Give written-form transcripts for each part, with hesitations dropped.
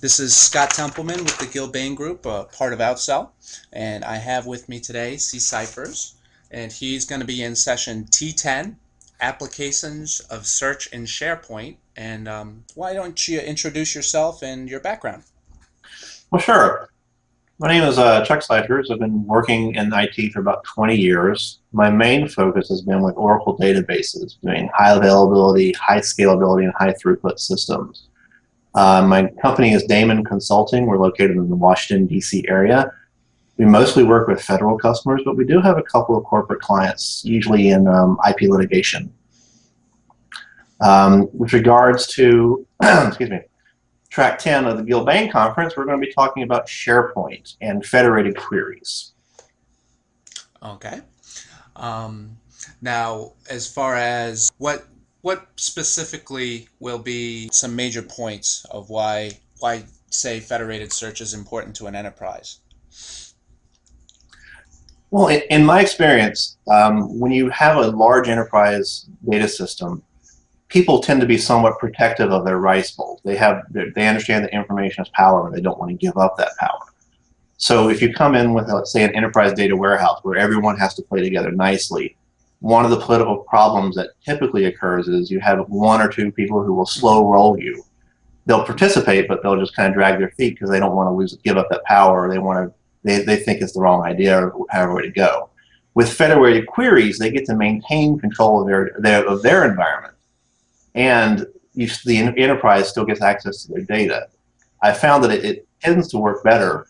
This is Scott Templeman with the Gilbane Group, part of Outsell, and I have with me today C. Cyphers, and he's going to be in session T10, Applications of Search in SharePoint. And why don't you introduce yourself and your background? Well, sure. My name is Chuck Cyphers. I've been working in IT for about 20 years. My main focus has been with Oracle databases, doing high availability, high scalability, and high throughput systems. My company is Damon Consulting. We're located in the Washington, D.C. area. We mostly work with federal customers, but we do have a couple of corporate clients, usually in IP litigation. With regards to, excuse me, track 10 of the Gilbane conference, we're going to be talking about SharePoint and federated queries. Okay. Now, as far as what specifically will be some major points of why say federated search is important to an enterprise? Well, in my experience, when you have a large enterprise data system, people tend to be somewhat protective of their rights pools. They understand that information is power, and they don't want to give up that power. So if you come in with, let's say, an enterprise data warehouse where everyone has to play together nicely, one of the political problems that typically occurs is you have one or two people who will slow roll you. They'll participate, but they'll just kind of drag their feet because they don't want to give up that power, or they think it's the wrong idea, or however way to go. With federated queries, they get to maintain control of their environment, and the enterprise still gets access to their data. I found that it tends to work better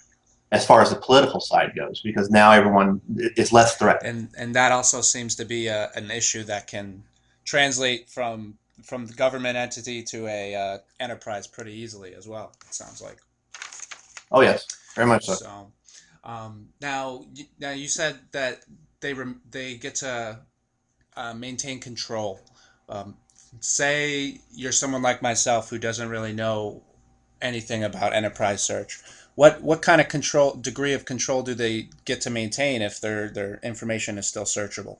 as far as the political side goes, because now everyone is less threatened. And that also seems to be an issue that can translate from the government entity to a enterprise pretty easily as well, it sounds like. Oh yes, very much so. So now you said that they get to maintain control. Say you're someone like myself who doesn't really know anything about enterprise search. What kind of degree of control do they get to maintain if their information is still searchable?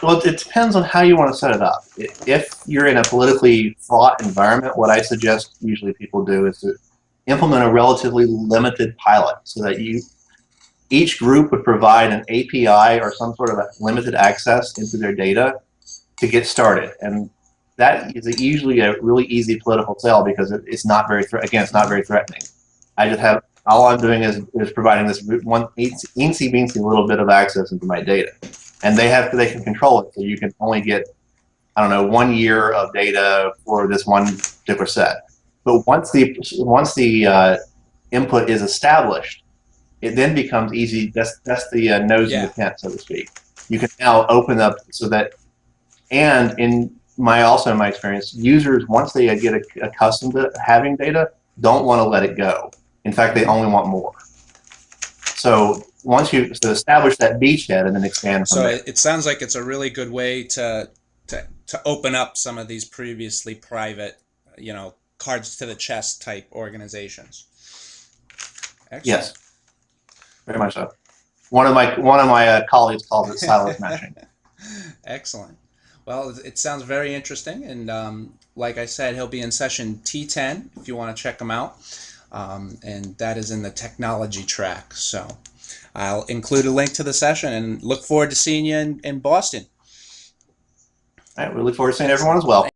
Well, it depends on how you want to set it up. If you're in a politically fraught environment, what I suggest usually people do is to implement a relatively limited pilot, so that each group would provide an API or some sort of limited access into their data to get started. And that is usually a really easy political sell, because it's not very it's not very threatening. I just have all I'm doing is providing this one eensy beensy little bit of access into my data, and they can control it. So you can only get, I don't know, 1 year of data for this one particular set. But once the input is established, it then becomes easy. That's the nose in the tent, so to speak. You can now open up so that, and in my experience, users, once they get accustomed to having data, don't want to let it go. In fact, they only want more. So once you establish that beachhead and then expand from there. So it sounds like it's a really good way to open up some of these previously private, cards to the chest type organizations. Excellent. Yes, very much so. One of my colleagues calls it silos matching. Excellent. Well, it sounds very interesting, and like I said, he'll be in session T10 if you want to check him out, and that is in the technology track. So I'll include a link to the session, and look forward to seeing you in Boston. All right, we look forward to seeing everyone as well.